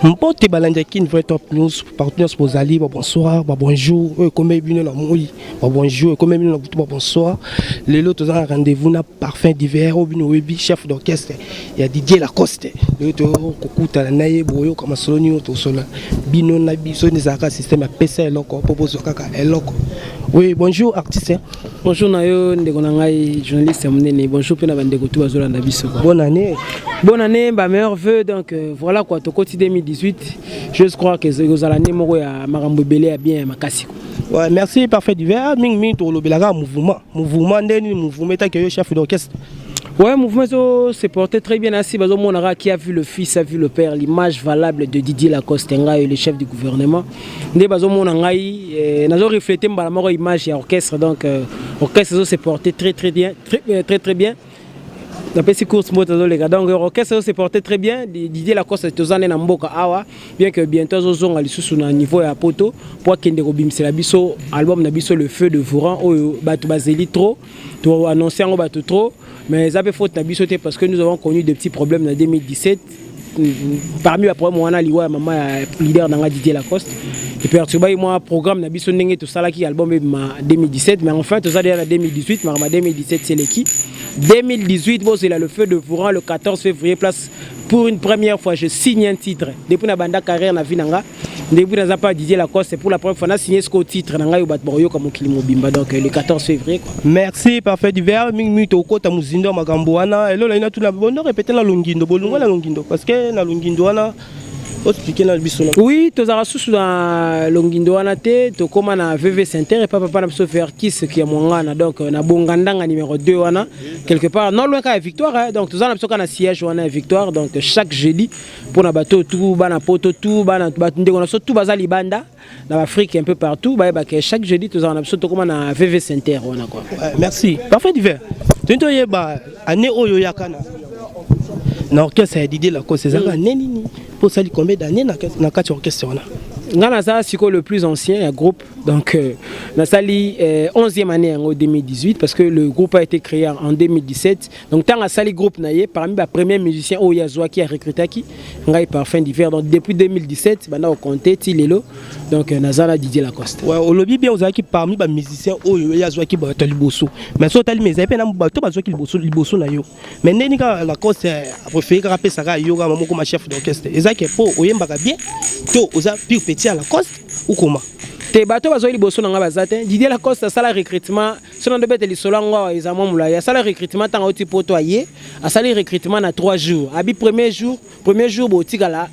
Mpote balandaki une vraie top news partenaires Spozali, bonsoir, bonjour, comme bien la moui, bonjour, comme bien la bonsoir. Les autres ont rendez-vous na parfum d'hiver au bino webi chef d'orchestre. Il y a Didier Lacoste. Le autre kokuta na naye boyo comme soloni to sola. Bino na biso ni zaka système a PC loko propose kaka eloko. Oui, bonjour artiste. Bonjour Nayo, ndegonangai journaliste Mnene. Bonjour pena bandeko tout bazola na biso. Bonne année. Bonne année, bah meilleurs vœux. Donc voilà quoi, to côté 2018. Je crois que vous allez moko ya makambo belé a bien makasi. Ouais, merci parfait d'hiver. Ming ming to lobelaga mouvement ndeni mouvement ta que chef d'orchestre. Ouais, mouvement s'est porté très bien assis. Bazo monara qui a vu le fils, a vu le père, l'image valable de Didier Lacoste, le chef du gouvernement. Ndé bazo monangai, nazo reflété mbala moko image ya orchestre. Donc orchestre s'est porté très bien. D'après ces courses motos les gars, donc l'orchestre s'est porté très bien. Didier Lacoste est aux années na mboka awa, bien que bientôt zozonga lisusu na niveau ya poto pour kende ko bimsela biso album na biso le feu de Vouran o batu bazeli trop, to annoncer ngo batu trop, mais ça fait faute na biso parce que nous avons connu des petits problèmes en 2017. Parmi les problèmes on a liwa maman leader dans Didier Lacoste. Et puis moi programme na biso ndenge to salaki album en 2017, mais enfin tout ça déjà en 2018, mais en 2017 c'est l'équipe. 2018, bon, c'est là le feu de Vouran le 14 février, place pour une première fois, je signe un titre. Depuis la bande carrière, na vinanga, depuis la pas Didier Lacoste, c'est pour la première fois, na signé ce titre, nanga yo batboyo comme Kilimo Bimba, donc le 14 février. Quoi. Merci, parfait d'hiver. Ming to kota muzindo magamboana. Et là, il y a tout la bonne répéter la longindo, bolunga la longindo, parce que la longindo ana. Oui, tu as sous dans Longindo Anate, tu commandes à VV Center et papa n'a pas faire qui ce qui est mon gana. Donc, on a Bongandanga numéro 2 quelque part, non loin qu'à Victoire. Donc, tu as un siège ou un Victoire. Donc, chaque jeudi, pour la bateau, tout, bana poto, tout, bana tout bazali banda, dans l'Afrique un peu partout. Chaque jeudi, tu as un absolu comme à VV Center. Merci. Parfait d'hiver. Tu as année Oyoyakana. L'orchestre a Didier Lacoste, c'est ça. Pour ça, combien d'années dans le orchestre? C'est le plus ancien groupe, donc Nasali 11e année en 2018 parce que le groupe a été créé en 2017. Donc tant que Sali groupe naie parmi les premiers musiciens Oyazoa qui a recruté qui ngai parfum d'hiver. Donc depuis 2017, on a compté Tilelo donc Nazala Didier Lacoste. Ouais, au lobby bien aux qui parmi les musiciens Oyazoa qui battent liboso. Mais soit tali mais épais na bateau bazo qui liboso na yo. Mais nenika Lacoste a préféré rappeler ça yoga maman comme chef d'orchestre. Et ça qui est pour oyemba bien. To oza pire petit à Lacoste ou comment? Te bateau bazo liboso na ngabazate Didier Lacoste sala recrutement selon de bête li solangwa ezamo mula ya sala recrutement tanga oti poto aye a sala recrutement na 3 jours abi premier jour botikala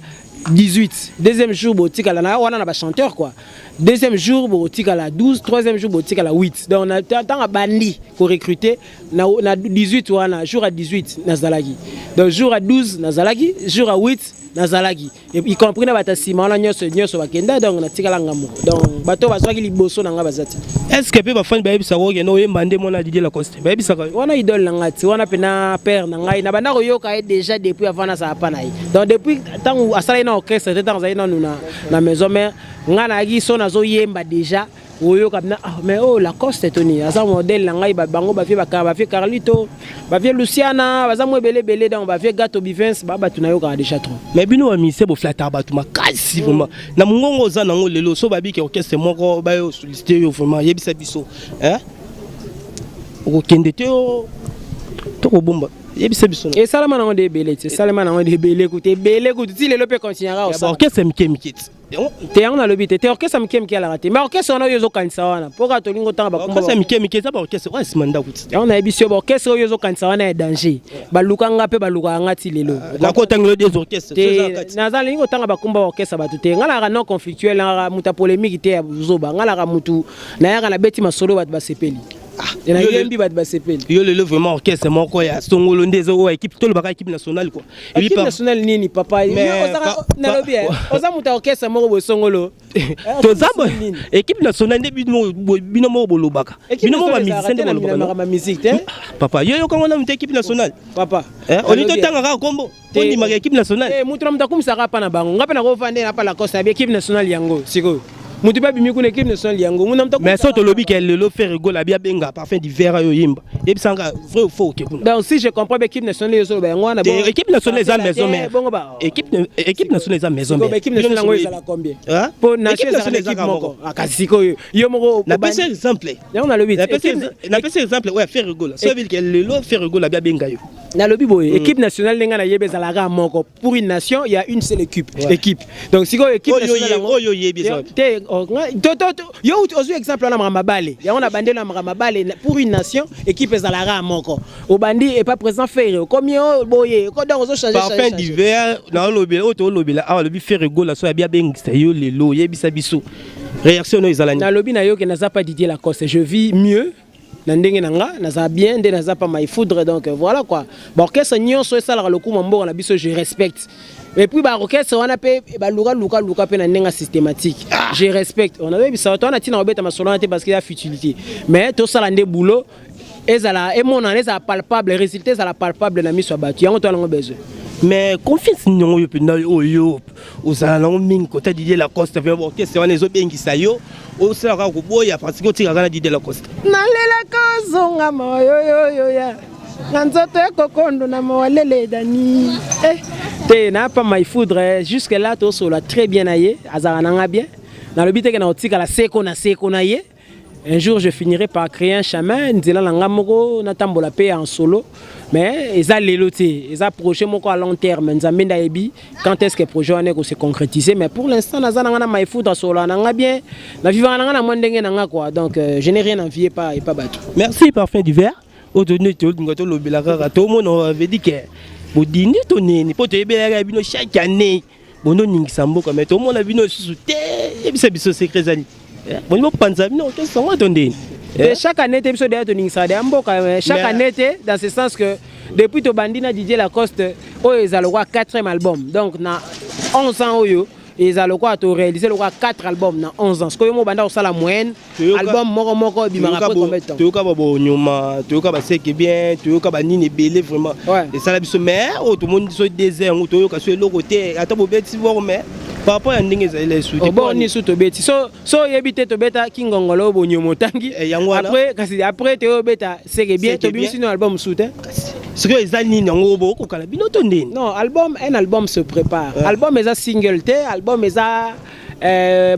18 deuxième jour botikala na wana na ba chanteur quoi deuxième jour botikala 12 troisième jour botikala 8 donc on a tanga bandi ko recruter na 18 wana jour à 18 na zalagi donc jour à 12 na zalagi jour à 8 Nazalagi et y compris na batasima na nyoso bakenda donc na tikala ngamo donc bato bazwaki liboso na ngabazati est-ce que pe ba fan ba yebisa wo ngeno yemba nde mona Didier Lacoste ba yebisa ka wana idole na ngati wana pena père na ngai na banda ko yoka déjà depuis avant na sa pa na donc depuis tant asala na orchestre tant za ina na maison mère ngana gi so na zo yemba déjà oyo kabna mais oh Lacoste toni asa modèle na ngai bango ba fi Carlito ba fi Luciana baza mo belé donc ba fi Gato Bivens ba batu na yo ka déjà trop mais bino wa mise bo flatter batu makasi vraiment na mungongo za nango lelo so babi ke orchestre moko ba yo solliciter yo vraiment yebisa biso hein o kende te to ko bomba yebisa biso et salama na ngode belé c'est salama na ngode belé écoute si lelo peut continuera au orchestre mikemiketi te on a le bité te orchestre mikemiki ala raté mais orchestre on a yozo kanisa wana poka to lingo tanga bakumba orchestre mikemiki za ba orchestre ouais simanda kuti on a ebisio ba orchestre yozo kanisa wana e danger baluka ngape baluka ngati lelo la kota ngelo des orchestres na za lingo tanga bakumba orchestre batu te ngala ka non conflictuel ngala muta polémique te ya zoba ngala ka mutu na yaka na beti masolo batu basepeli et na yembi batu basepeli yo lelo vraiment orchestre moko ya songolo ndezo o équipe to le baka équipe nationale quoi équipe nationale nini papa na lobi oza muta orchestre moko bo songolo to zabo équipe nationale nde bino mo bolobaka bino mo ba musicien de bolobaka musique te papa yo kango na muta équipe nationale papa on est tanga ka kombo on ma équipe nationale mutu na muta kumsaka pa na bango ngape na ko vande na pa la Coste ya équipe nationale yango siko mutu ba bimi kuna équipe nationale yango muna mtako mais so to lobby que le fait rigole la bien benga parfum d'hiver yo yimba et sanga vrai ou faux que donc si je comprends l'équipe nationale yo so ba yango na bon équipe nationale za maison mère équipe nationale za maison mère équipe nationale ngo ezala combien pour nationale za équipe moko akasiko yo moko na pese exemple yango na lobby na pese exemple ouais faire rigole so ville que le lot fait rigole la bien benga yo na lobby boy équipe nationale lenga na yebe ezala ka moko pour une nation il y a une seule équipe donc si équipe nationale yo yebi ça yo aussi exemple na mabale ya on a bandé na mabale pour une nation équipe ezalaka moko au bandi et pas présent faire combien boye ko donc on changer parfum d'hiver na lobela auto lobela a lobi faire gola so ya bien bengisa yo lelo yebisa biso réaction no ezala na lobby na yo que naza pas Didier Lacoste je vis mieux na ndenge nanga naza bien nde naza pas my foudre donc voilà quoi bon orchestre nyonso esala le coup mambo na biso je respecte. Et puis bah orchestre on a pe ba luka pe na nenga systématique je respecte on avait ça on a tina obeta masolante parce qu'il y a futilité mais tout ça la ndé boulot ezala et mon année ça palpable les résultats ça la palpable na miso batu yango to la besoin mais confiance nyongo yo pena yo osala na mingi kota Didier Lacoste fait orchestre on les obengisa yo osala ko boya parce que tika kana Didier Lacoste na lela kozonga moyo ya nzoto ekokondo na mawalele dani te na pas my foudre jusque là to so la très bien aye azara nanga bien na le but que na otika la seko na ye un jour je finirai par créer un chemin nzela langa moko na tambola pe en solo mais eza leloté eza projet moko à long terme nzambe ndayebi quand est-ce que projet on est ko se concrétiser mais pour l'instant naza nanga na my foudre solo nanga bien na vivant nanga na mwandenge nanga quoi donc je n'ai rien envié pas et pas battu. Merci parfum d'hiver autoné to ngoto lobela kaka to mono avait dit que bodini to nini po to ebela bino chaque année bono ningisa mboka mais to mona bino susu te ebisa biso secret zali bono panza bino to songa to ndeni chaque année te biso de to ningisa de mboka chaque année te dans ce sens que depuis to bandina Didier Lacoste o ezalo kwa 4e album donc na 11 ans oyo ils ont quoi to réaliser le 4 albums dans 11 ans ce que yo mo banda osala moyenne album moko bimaka après combien de temps to ka bo nyuma to ka ba seke bien to ka ba nini belé vraiment et ça la biso mais tout le monde so désert to ka so loko te ata bo beti bo mais par rapport à ndenge za les sous bon ni sous to beti so yebite to beta kingongolo bo nyomo tangi après te beta seke bien to bimi sino album sous te ce que les alliés n'ont pas beaucoup de bino tondé. Non, un album se prépare. Album est un single té, album est un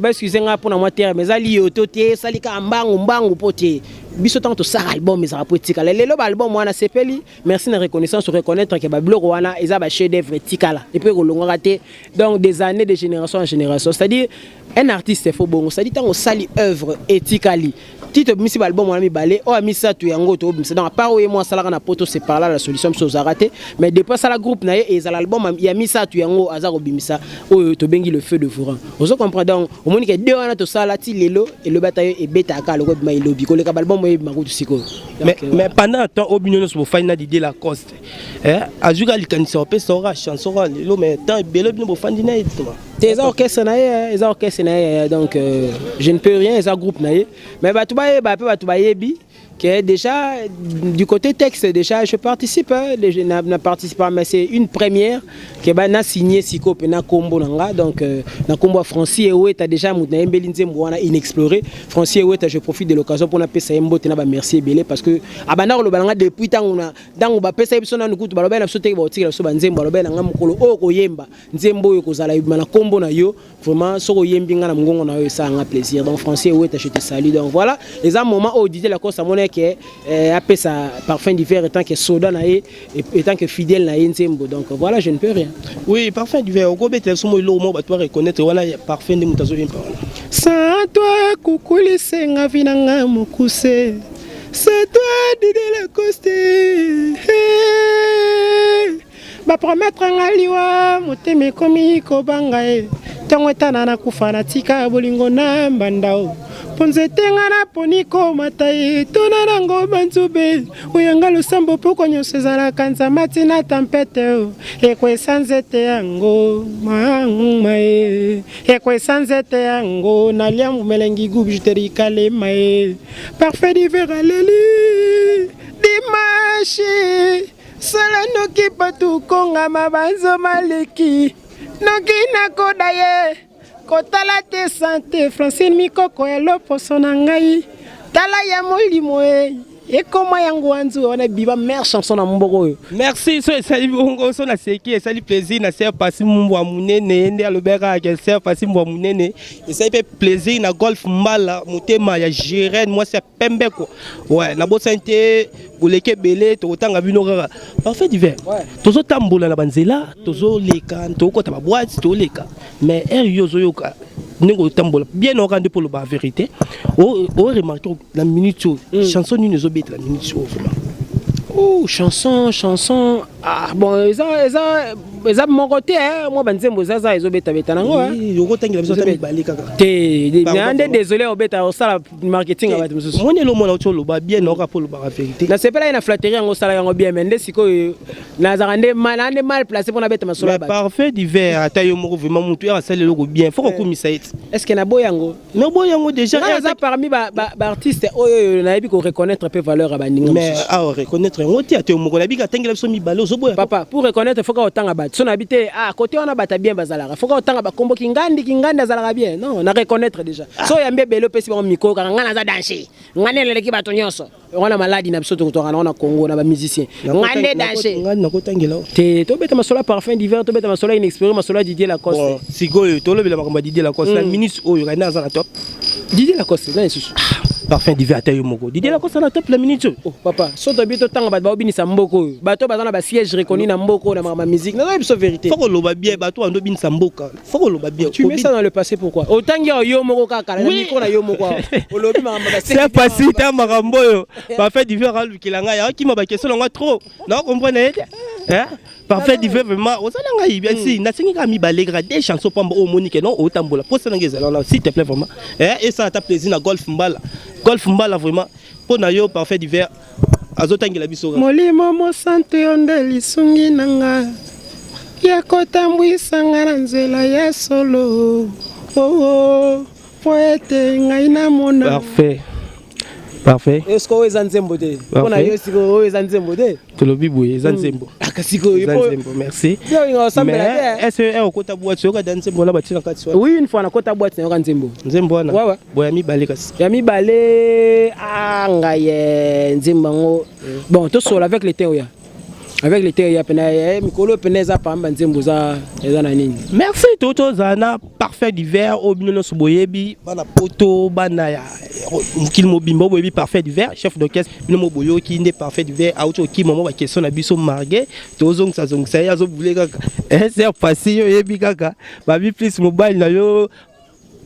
excusez-moi pour la moitié, mais ça lié au toté, ça lié à mbangu poté. Biso tant ça album mais ça va poétique. Les album moi na sepeli, merci de reconnaissance reconnaître que bablo wana eza ba chef d'œuvre tikala. Et puis ko raté donc des années de génération en génération. C'est-à-dire un artiste faut bon, c'est-à-dire tant on sali œuvre etikali. Tito misi album on a mis balé o ami ça tu yango to c'est dans part moi ça la na poto c'est par là la solution so raté mais depuis ça la groupe na et ça l'album il a mis ça tu yango azaro bimisa o to bengi le feu de fourant. On comprend donc au moni que deux wana to sala ti lelo et le bataille et beta ka le ma ilobi ko le album mais pendant un temps Obinyo sur final Didier Lacoste ajuka likanisa opé sora chanson le mais temps belo bino bo fandina des orchestres na donc je ne peux rien les groupe na mais batu ba yebi que déjà du côté texte déjà je participe na participe mais c'est une première que na signé Siko pe na kombo nanga donc na kombo Francis Eweta déjà mutna embeli nzembo wana inexploré Francis Eweta je profite de l'occasion pour na pesa mbote na ba merci belé parce que abanda lo balanga depuis tangu na dango ba pesa biso na nukutu baloba na biso te ba otikela so ba nzembo baloba na ngamukolo o ko yemba nzembo yo kozala na kombo na yo vraiment soko yembi nga na ngongo na yo ça nga plaisir donc Francis Eweta je te salue donc voilà les un moment où Didier Lacoste à mon que après ça parfum d'hiver étant que soda naé étant que fidèle naé nzembo donc voilà je ne peux rien. Oui parfum d'hiver au gobet somo lo mo ba toi reconnaître voilà parfum de mutazo vimpa voilà sans toi kukuli senga vinanga mukuse c'est toi Didier Lacoste ba promettre ngaliwa muteme komi ko bangae tango etana na kufana tika bolingo na mbandao ponze tenga na poniko matai tona nango banzube uyanga lusambo poko nyonso ezalaka nzamati na tempete ekwesa nzete yango mae ekwesa nzete yango nalia mumelengi gubjuteri kalema e parfait d'hiver aleli dimashi sala noki patu konga mabanzo maleki noki nakoda ye kotala te santé Francine Mikoko ya loposo na ngai tala ya molimo et comment yango anzu on a biba meilleure chanson na mboko. Merci so esali bongo so na seki esali plaisir na ser pasi mbwa munene nde alobera ke ser pasi mbwa munene esali pe plaisir na golf mbala motema ya Jirene moi c'est pembe ko ouais na bosante boleke belé to tanga bino kaka parfait divers tozo tambola na banzela tozo leka to kota ba boîte to leka mais yozo yoka ningo tambola bien orandé pour la vérité o remarqué la minute chanson ni nous obéit la minute vraiment oh chanson ah bon eza mon côté moi banzembo zaza ezobeta beta nango yoko tangi la biso tambi balika kaka te désolé obeta osala marketing abati mususu moni lo mona otolo ba bien ora pour la vérité na sepela ina flatterie ngo sala yango bien mais ndesiko na zarande mal placé pour na beta masolo ba parfait divers ata yo moko vraiment mutu ya sala loko bien faut ko komisa it est-ce que na boyango mais boyango déjà ça parmi ba artiste oyo na yebi ko reconnaître peu valeur abaninga mais reconnaître ngoti ate moko na bika tangi la biso mi balo zo boya papa pour reconnaître faut ka otanga ba so na bité côté on a bata bien bazalaka faut ka otanga ba kombo kingandi azalaka bien non na reconnaître déjà so yambe belo pesi ba miko kaka ngana za danser ngane leleki bato nyonso on a maladie na biso to na Congo na ba musicien ngane danser ngane na kotangela te to beta masola parfum d'hiver to beta masola inexpérience masola Didier Lacoste bon sikoyo to lobela makambo Didier Lacoste la ministre oyo kana za na top Didier Lacoste na susu parfum d'hiver ata yo moko Didier Lacoste na top la minute oh papa so to bito tanga ba obinisa mboko bato bazana ba siège reconnu na mboko na ma musique na biso vérité faut que loba bien bato ando binisa mboka faut que loba bien tu mets ça dans le passé pourquoi autant yo moko kaka na miko na yo moko olobi makambo ba c'est passé ta makambo yo parfum d'hiver alukila nga ya ki maba question nga trop non comprenez hein parfait d'hiver vraiment osala nga bien si na singi ka mi balegra des chansons pamba o monique non o tambola pour ça nga ezala s'il te plaît vraiment et ça ta plaisir na golf mbala vraiment pour na yo parfait d'hiver azotangela biso molimo mosantu yo nde lisungi nanga ya kotambwisa nga na nzela ya solo poete ngai na mona parfait est-ce que eza nzembo te pona yo siko eza nzembo te tolobi boye eza nzembo akasiko nzembo merci mais est-ce que okota boîte yoka dans nzembo na batina kati oui une fois na kota boîte na yoka nzembo na boya mi balé kasi ya mi balé ngaye nzembo ngo bon to solo avec les théories avec les terres ya pena mikolo peneza pamba nzembo za na nini merci toto zana parfait d'hiver obino soboyebi bana poto bana ya mukil mobimbo boyebi parfait d'hiver chef d'orchestre bino moboyo ki ndé parfait d'hiver auto ki momo ba question na biso margué tozong sa ya zo bule kaka c'est passé yo yebi kaka ba bi plus mobile na yo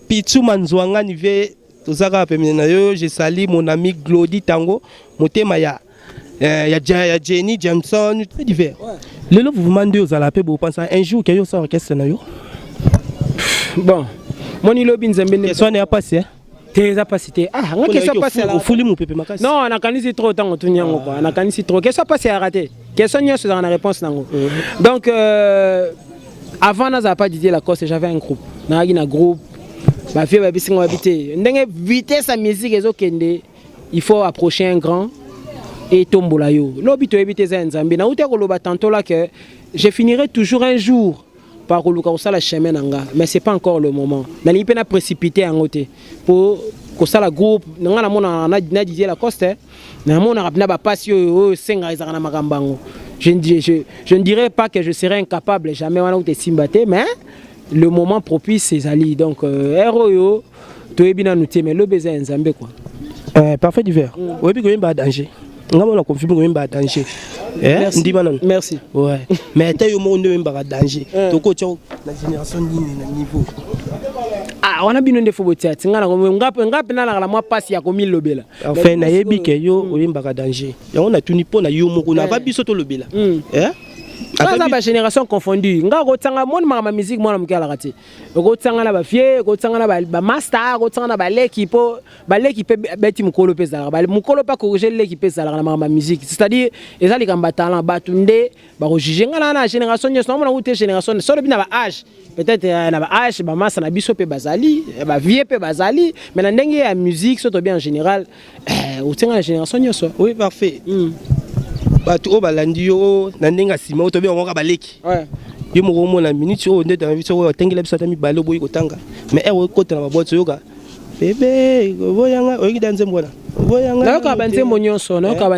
pitu manzwanga nive tozaka pemene na yo je sali mon ami Glody Tango motema ya Jenny Jameson divers. Le vous vous demandez aux alapés pour penser un jour qu'il y a ça orchestre na yo. Bon, mon ilobi nzembe ne soit n'est pas passé. T'es passé. Ah, on qu'est-ce qui passé là? Au fouli mon pépé makasi. Non, on a kanisi trop temps tout nyango quoi. On a kanisi trop. Qu'est-ce qui passé à rater? Question nya sur la réponse nango. Donc avant n'a pas Didier Lacoste, j'avais un groupe. Na un groupe. Ma fille va bisingo habiter. Ndenge vitesse sa musique ezokende. Il faut approcher un grand et tombola yo. Lobi to ebite za nzambe na uta ko loba tantôt là que je finirai toujours un jour par koluka osala chemin nanga, mais c'est pas encore le moment. Na ni pena précipiter en côté pour ko sala groupe nga na mona na Didier Lacoste na mona rapna ba passe yo senga ezaka na makambango. Je ne dirais pas que je serais incapable jamais wana uta simbate, mais le moment propice c'est ali. Donc héros yo to ebina nuté mais le beza nzambe quoi. Parfait d'hiver. Oui bi ko yemba danger. On a confirmé que même danger. Merci. Ouais. Mais tu as eu mon même danger. Donc tu as la génération niveau. Ah, on a bien des faux têtes. Ngap na la moi passe ya komi lobela. Enfin na yebi ke yo oyemba danger. Ya on a tout nipo na yo moko na ba biso to lobela. Ça ba génération confondue. Nga ko tsanga mon ma musique moi na mukala kati. Ko tsanga na ba fie, ko tsanga na ba master, ko tsanga na ba l'équipe beti mukolo pesa. Ba mukolo pas corriger l'équipe pesa na ma musique. C'est-à-dire ezali kamba talent batunde ba ko juger nga na génération nyos na mona ute génération solo bina ba âge. Peut-être na ba âge ba massa na biso pe bazali, ba vie pe bazali, mais na ndenge ya musique surtout bien en général o tsanga la génération nyos. Oui, parfait. Batu o balandi yo na ndenga sima to be onga baleki. Ouais. yo mo mo na minute o ndeta na biso o tengela biso tami balo boyi kotanga mais e ko tana ba boîte yoka bébé voyanga oyi danzembo na voyanga na yoka banzembo nyonso na yoka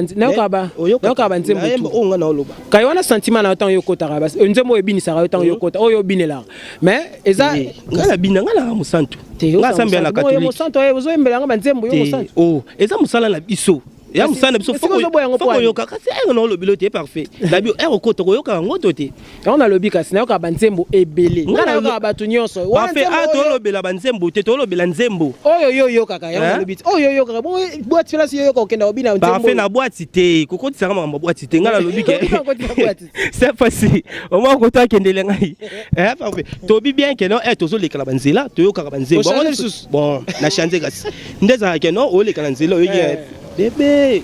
banzembo o nga na oloba kai wana sentiment na temps yoko tara bas nzembo ebinisa ka temps yoko ta oyo binela mais eza ngala bina ngala musantu nga sambia na catholique musantu ozo embela nga banzembo yo musantu oh eza musala na biso ya musana biso foko yoka kasi ngo lo bilote parfait la bio ekota ko yoka ngoto te on a lobi kasi na yoka banzembo ebele ngana yoka batu nyonso parfait to lo bela banzembo te to lo bela nzembo oyo yoka ka ya lobi oyo yoka bon boîte fela si yoka okenda obina nzembo parfait na boîte te kokoti sanga ma boîte te ngana lobi ke c'est facile au moins kota kendele ngai parfait to bi bien que non tozo le kala banzela to yoka banzembo bon na chanze kasi ndeza ke non o le kala nzela oyo bébé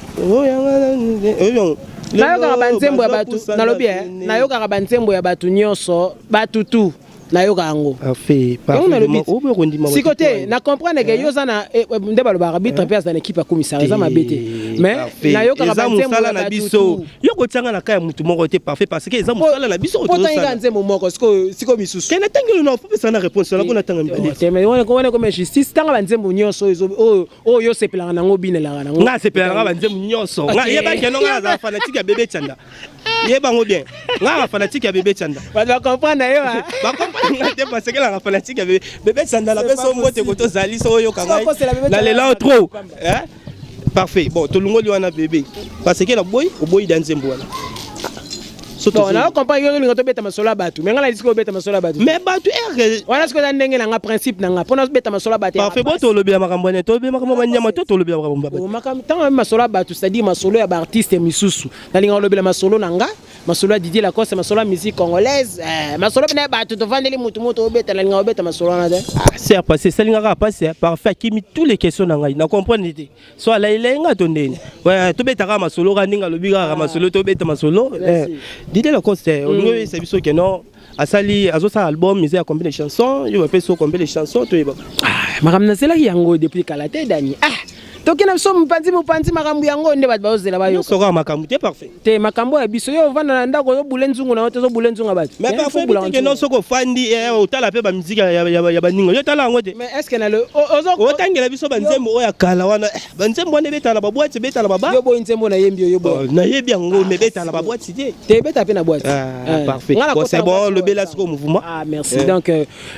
nayoka banzembo ya batu nalobi nayoka banzembo ya batu nyonso batu tu nayoka yango sikote na comprendre que yo zana nde baloba arbitre pe za équipe ya commissaire za mabete mais nayoka banzembo na biso yo kotianga na kaya mutu moko te parfait parce que eza musala na biso to tanga nzembo moko siko misusu kena tangelo na faut pesa na réponse na bona tanga mbele te mais wana comme justice tanga banzembo nyonso o yo sepelanga nango binelanga nango nga sepelanga banzembo nyonso nga yeba keno nga za fanatique ya bébé Tchanda yeba ngo bien nga fanatique ya bébé Tchanda ba comprendre yo parce que la fanatique bébé Tchanda la personne mote koto zali so yo kanga la lela trop hein parfait bon tout le monde wana bébé parce que la boy o boy danzembo wana bon na comprendre yo linga to beta masola batu mais ngala disiko beta masola batu mais batu wana siko ndenge na nga principe na nga pona beta masola batu parfait bon to lobia makambo ne to be makambo banyama to lobia makambo batu makambo tant masola batu c'est-à-dire masolo ya ba artiste misusu na linga lobia masolo na nga masolo ya Didier Lacoste masolo ya musique congolaise masolo bina batu to vandeli mutu obeta na linga obeta masolo na de c'est passé ça linga passer parfait kimi tous les questions na nga na comprendre te so la ilenga to ndeni ouais to beta ka masolo ka ninga lobika ka masolo to beta masolo Didier Lacoste on c'est biso que non asali azosa album mise ya combien de chansons yo pe so combien de chansons to yeba makamna zela yango depuis kalate dani tokena biso mupanzi makambo yango nde bato bazela bayo soka makambo te parfait te makambo ya biso yo vanda na ndako yo bule nzungu na yo bule nzungu bato mais parfait que non soko fandi otala pe ba musique ya baningo yo tala ngo te mais est-ce que na le otangela biso banzembo oya kala wana banzembo ne betala ba boîte betala baba yo boy nzembo na yembi yo boy na yebi yango me betala ba boîte te beta pe na boîte parfait c'est bon le bela siko mouvement merci donc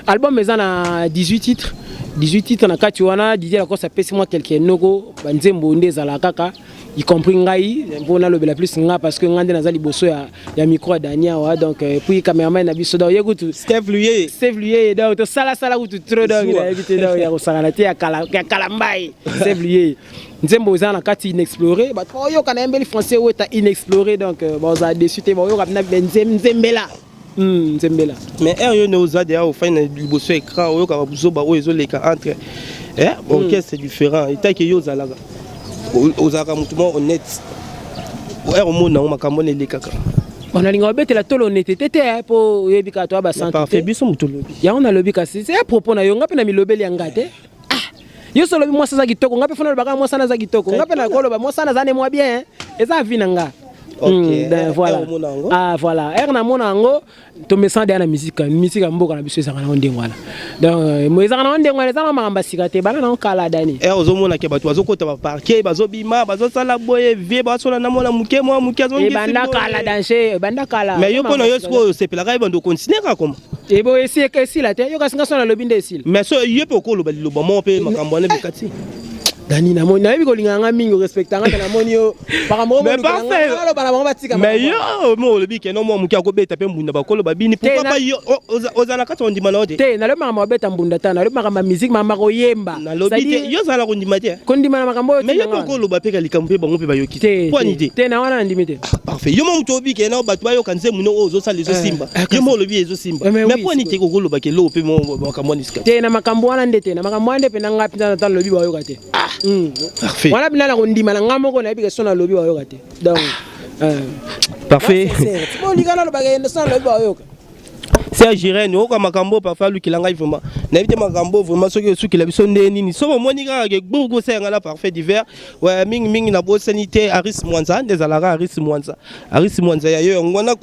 album mais na 18 titres 18 titres na kati wana Didier Lacoste apesi moi quelques nogo banzembo ndeza la kaka y compris ngai mpona lobela plus nga parce que ngande naza liboso ya micro ya Dania wa donc puis cameraman na biso donc yekutu Steve Luye donc to sala kutu trop donc il a évité donc ya kosala te ya kalambai Steve Luye nzembo za na kati inexploré ba to yo kana mbeli français weta inexploré donc ba za dessus te ba yo kapna nzembela Nzembela mais yo no za de au fin liboso écran yo ka buzo ba ozo leka entre ok c'est différent et ta que yo za laga ozaka mutumo honnête au monde na makambo ne lekaka on a linga betela tolo honnêteté te po yebika to ba santé parfait biso mutolobi ya on a lobi kasi c'est à propos na yo ngape na milobeli ya ngate yo solo bi mwasa za kitoko ngape fona baka mwasa na za kitoko ngape na koloba mwasa na za ne moi bien eza vinanga voilà voilà na mona ngo to mesa de na musique mboka na biso ezanga na ndengwana donc mo ezanga na ndengwana ezanga makamba sikate bana na kala dani ozomona ke bato bazokota ba parquet bazobima bazosala boye vie basola na mona muke azongi banda kala danser banda kala mais yo pona yo siko sepela ka bando continuer ka koma ebo esi la te yo kasinga sona lobinde esi mais so yo pe ko loba liloba mo pe makambo na bikati Dani na moni na yebi ko linganga mingo respectanga na moni yo pakambo mais parfait mais yo mo lobi ke no mo muki akobeta pe mbunda bakolo babini pourquoi pas yo ozala kati ondima na ode te na le mama beta mbunda ta na le mama musique mama ko yemba na lobi te yo zala ko ndima te ko ndima na makambo yo mais yo ko loba pe ka likambo pe bango pe bayoki te point idée te na wana ndimi te parfait yo mo muto obi ke na bato bayo kanze muno ozo sala ezo simba yo mo lobi ezo simba mais point idée ko loba ke lo pe mo makambo ni ska te na makambo wana ndete na makambo ande pe na ngapi na ta lobi bayo te parfait wana bina na kondima na ngamo ko na yebi ke sona lobi bayo te donc parfait bon ligana lo bagenda sona lobi bayo c'est Jirene o ka makambo parfois lui kilanga vraiment n'habite makambo vraiment ce que la biso ndeni so monika ke beaucoup c'est ngala parfait d'hiver ouais ming na bo sanité Aris Mwanza des alara Aris Mwanza ya yo ngona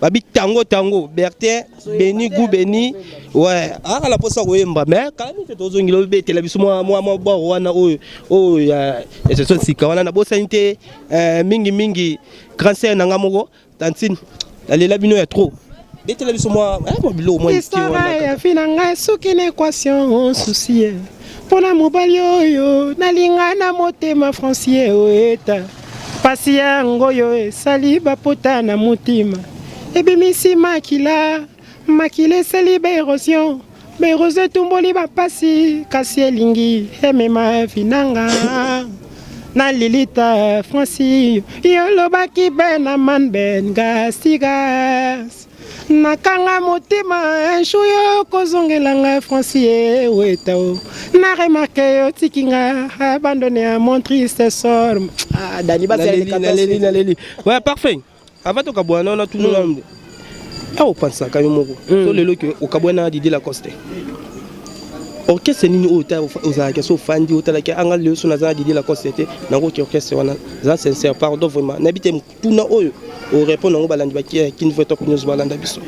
babi tango Bertin Beni Gou Beni ouais ah la posa koyemba mais quand même to zongilo be tela biso moi bo wana o ya c'est ça sika wana na bo sanité mingi grand sœur nanga moko tantine la bino ya trop. L'histoire ya finanga soki na équation souci pona mobali oyo nalinga na motema francier oeta pasi yango yo esali bapota na motima ebimisi makila esali baérosion etumboli bapasi kasi elingi emema finanga na lilita franci yolobaki bena man ben gasigas nakanga motima nshuyo kozongelanga francier wetao na remarque yo tikinga abandonné à mon triste sort Dani Basel ouais parfait avant to kabwana on a tout le monde ah on pense ka yo moko so lelo ke o kabwana Didier Lacoste orchestre nini ozalaki so fandi otalaki anga leo so naza Didier Lacoste te nango ki orchestre wana za sincère pardon vraiment nabite tuna oyo o répondre ngo balandi baki qui ne veut top news balanda biso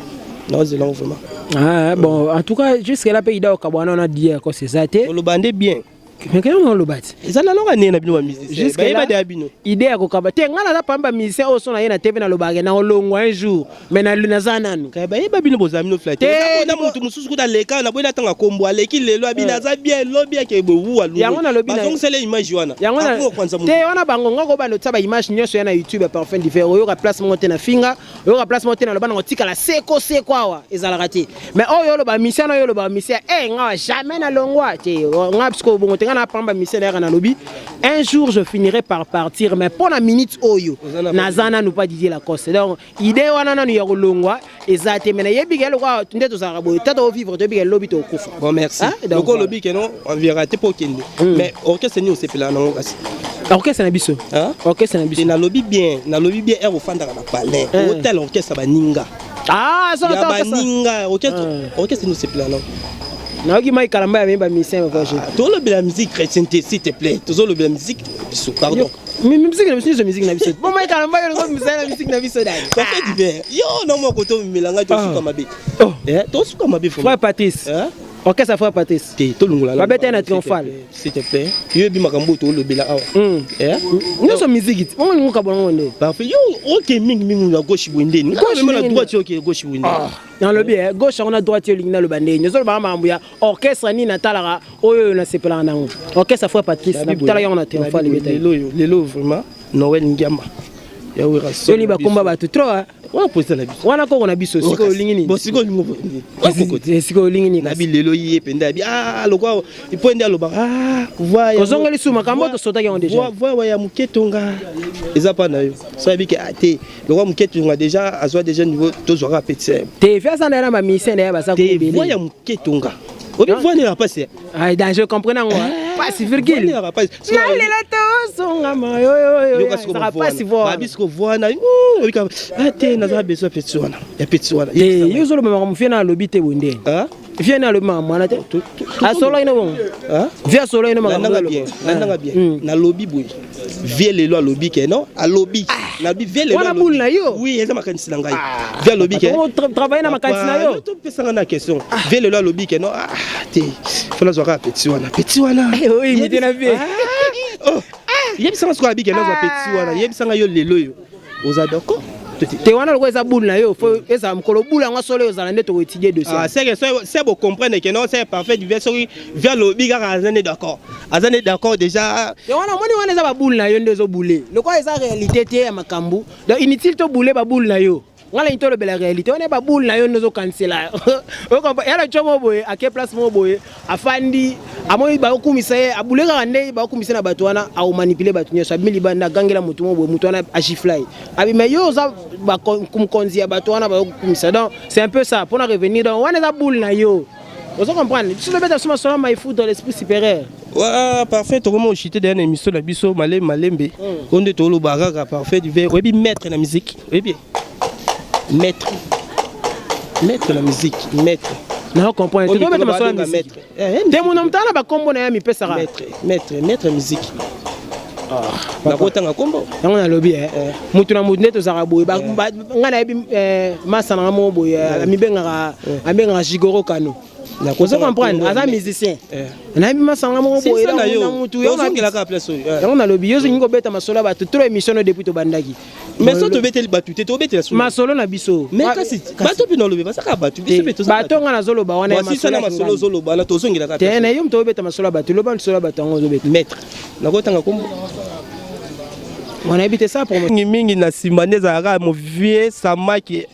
non c'est là vraiment ah bon en tout cas jusqu'à la pays d'Ao Kabwana on a dit que c'est ça te le bandé bien mais quand on le bat ça na longa nena bino musicien jusqu'à là idée ya kokaba te ngala za pamba musicien o so na yena TV na lobage na olongwa un jour mais na luna nanu ka ba yeba bino bozami no flatter na mutu mususu kuta leka na boina tanga kombo aleki lelo abina za bien lobby ke bo wa lu yango na lobby na donc c'est les images wana yango na te wana bango ngoko bano tsaba image nyonso na YouTube parfait différent oyo ka place monter na finga oyo ka place monter na lobana ngotika la seko awa ezala raté mais oyo loba musicien oyo loba musicien nga jamais na longwa te nga psko bongo na pamba missionnaire na lobby un jour je finirai par partir mais pour la minute oyo nazana nous pas Didier Lacoste donc idée wana nanu ya kolongwa ezate mena yebiga lokwa tunde to sara boy tata vivre to biga lobby to kufa bon merci donc lobby que non on verra te pour kende mais orchestre ni osepela na ngasi orchestre na biso orchestre na biso na lobby bien er ofanda na palais hôtel orchestre baninga ça ya baninga orchestre ni osepela na naoki mai kalamba ya memba musicien va jouer tout le la musique chrétienne s'il te plaît tout le la musique biso pardon musique na biso musique na biso bon mai kalamba yo musicien na musique na biso dai ça fait divers yo non mo koto milanga to suka mabe to suka mabe frère Patrice orchestre frère Patrice to lungula ba bête na triomphal s'il te plaît yo bi makambo to le bela awa nous sommes musique on nous ka bon on parfait yo OK ming na gauche winde ni ko même la droite OK gauche winde dans le bien gauche on a droite lingna le bande nous ba mambu ya orchestre ni na talaka oyo na sepela nango orchestre frère Patrice na bitala yo na triomphal lelo vraiment Noël Ngamba ya wira so yo ni ba komba ba trop wana posa na biso wana ko na biso siko lingini bo siko lingo siko lingini na bi lelo yi penda bi lokwa ipoende aloba voya kozongeli suma kambo to sota ki déjà voya ya muketonga eza pa na yo so abi ke ate lokwa muketonga déjà azwa déjà niveau to zora petit te fia ça na ba mission na ba sa ko be voya muketonga obi voya na pas c'est dans je comprends ngo pas si virgule na pas la to songa ma yo ça pas si voix ba bisko voya na ate na za beso petit wana ya petit wana yo zo lo mama mfia na lobby te bonde viens na le mama na te a solo ina bon via solo ina mama nanga bien na lobby boy vie lelo a lobby ke non a lobby na bi vie lelo wana boule na yo oui eza makanisi na ngai via lobby ke on travaille na makanisi na yo to pesa na question vie lelo a lobby ke non te fona zoka petit wana oui mi te na vie yebisanga siko abi ke non za petit wana yebisanga yo lelo yo oza d'accord te wana loko eza boule na yo faut eza mkolo boule ngo solo ozala nde to étudier de ça c'est bon comprendre que non c'est parfait du verso via le biga azane d'accord déjà te wana eza ba boule na yo nde zo boule loko eza réalité te ya makambu donc inutile to boule ba boule na yo ngala into le bela réalité on est ba boule na yo nzo cancela o ko yala chomo boye a ke place mo boye afandi amoyi ba okumisa ye abule ka nde ba okumisa na bato wana a manipuler bato nyoso abili banda gangela mutu mo boye mutu wana a giflay abi mais yo za ba kumkonzi ya bato wana ba okumisa donc c'est un peu ça pour revenir donc wana za boule na yo vous comprenez si le bête suma solo mai foot dans l'esprit supérieur ouais parfait to comment chité dans émission la biso malembe on de to lo baraka parfait du verre oui maître la musique oui bien maître la musique maître na comprendre to beta masolo ya maître. te mon mtana ba kombo na ya mi pesa ra Maître musique. nakotanga kombo yango nalobi mutu na mutu nde tozalaka boye ngai nayebi masa nanga moko boye amibengaka Jigoro Kano ozo comprendre aza musicien nayebi masa nanga moko boye na mutu yango nalobi yo olingi kobeta masolo ya bato tro émission no depuis tobandaki mais so tobeteli bato te tobetela masolo na biso mais kasi bato mpe nalobi basaka bato biso mpe toza bato nga nazoloba wana ya masolo ozoloba na tozongelaka te na yo moto obeta masolo ya bato loba masolo ya bato yango ozobeta maître nakotanga kombo on a évité ça pour moi. Mingi na simane zara mo vie samaki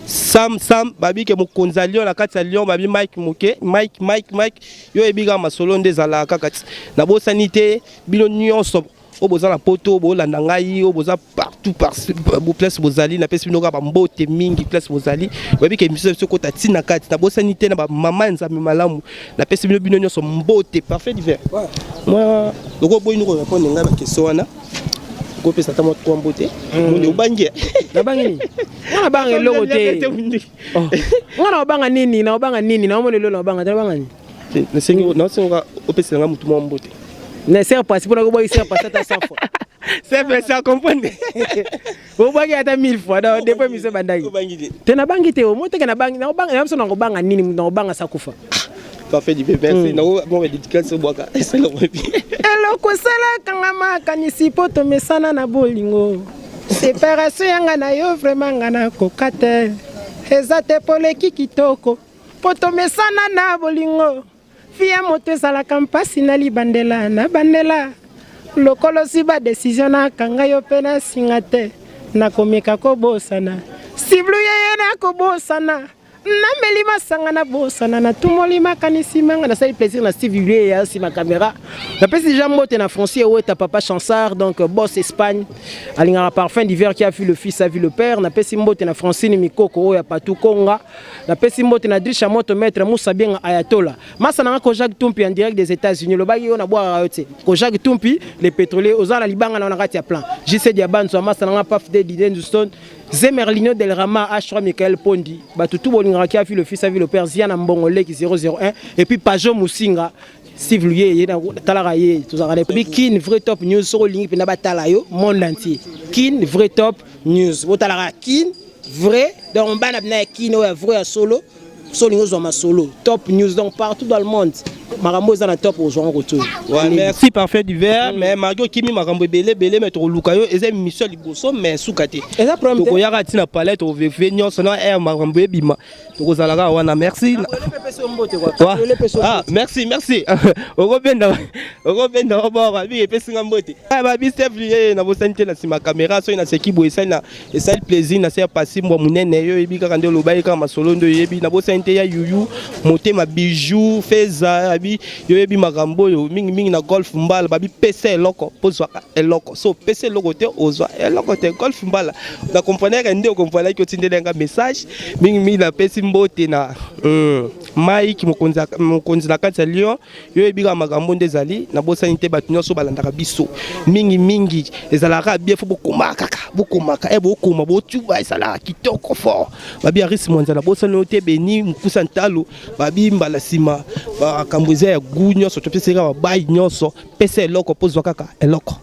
sam babi ke mo konzalion la kati lion babi Mike yo ebiga masolo nde zala kakati na bo sanité bino nyonso oboza na poto bo landa ngai oboza partout bo place bozali na pesi bino ka ba mbote mingi place bozali babi ke miso so kota tina kati na bo sanité na ba mama nzambe malamu na pesi bino nyonso mbote parfait divers moi doko boy nous répondre ngai ba question wana ko pesa ta mo ko mbote mo de bangi na bangi ni na bangi logo te ngana obanga nini na obanga nini na mo lelo na obanga ta banga ni ne sengo na sengo o pesa nga mutu mo mbote ne sert pas pour ko boy sert pas ta 100 fois c'est bien ça comprendre bo bangi ata 1000 fois da depuis mise bandagi te na bangi te o mo te na bangi na obanga na so na obanga nini na obanga sakufa parfait du merci na mo dédicace boaka c'est le rebi eloko sala kanga makanisi poto mesana na bolingo séparation yanga na yo vraiment ngana kokate eza te poleki kitoko poto mesana na bolingo fia moto ezalaka mpasi na libandela na bandela lokolo si ba décision na kanga yo pe na singa te nakomeka kobosana siblu yeye na kobosana nameli masanga na bosana na tumoli makanisi manga na sali plaisir na Steve Villiers ya si ma caméra na pesi déjà moté na français ou ta papa Chansard donc boss Espagne alingara parfum d'hiver qui a vu le fils a vu le père na pesi moté na français ni mikoko ya patu konga na pesi moté na Drisha moto maître Moussa Bien Ayatola masa na ko Jacques Tumpi en direct des États-Unis le bagi on a boire rayote ko Jacques Tumpi les pétroliers ozala libanga na ngati ya plan JC Diabanzo masa na paf de Didenston Zemerlino Del Rama H3 Michael Pondi Batutu Bolingara qui a vu le fils a vu le père Ziana Mbongole qui 001 et puis Pajo Musinga Steve Villiers Talaraye tout ça Kin vrai top news sur ligne pena batalayo monde entier Kin vrai top news botalara Kin vrai donc bana bna Kin vrai solo solo top news donc partout dans le monde Marambo est dans la top aux gens retour. Ouais, merci parfait d'hiver mais Mario Kimi Marambo belé mettre au Lukayo et c'est mission ligoso mais soukate. Et ça problème. Donc ya ratina palette au venir sonner air Marambo bima. Donc zalaka wana merci. Ah merci. Ogobenda baba bi epesi ngambote. Ah ba bi Steve Villiers na bosante na sima caméra so ina seki boisa na et ça le plaisir na ser passer moi munene yo ebi ka kande lobai ka masolo ndo yebi na bosante ya yuyu motema bijou feza yo yebi makambo yo mingi na golf mbala babi pese eloko pozwa eloko so pese eloko te ozwa eloko te golf mbala na comprendre nde comprendre ki otindelenga message mingi na pesi mbote na Mike mokonzi na kati ya Lyon yo yebi ka makambo ndezali na bosani te batu nyonso balandaka biso mingi ezalaka bien fo bokomaka bokoma botuba ezalaka kitoko fort babi arisi mwanzala bosani te beni mkusa ntalo babi mbala sima ba kambuze ya gunyo so topeseka ba bai nyonso pese eloko pozwa kaka eloko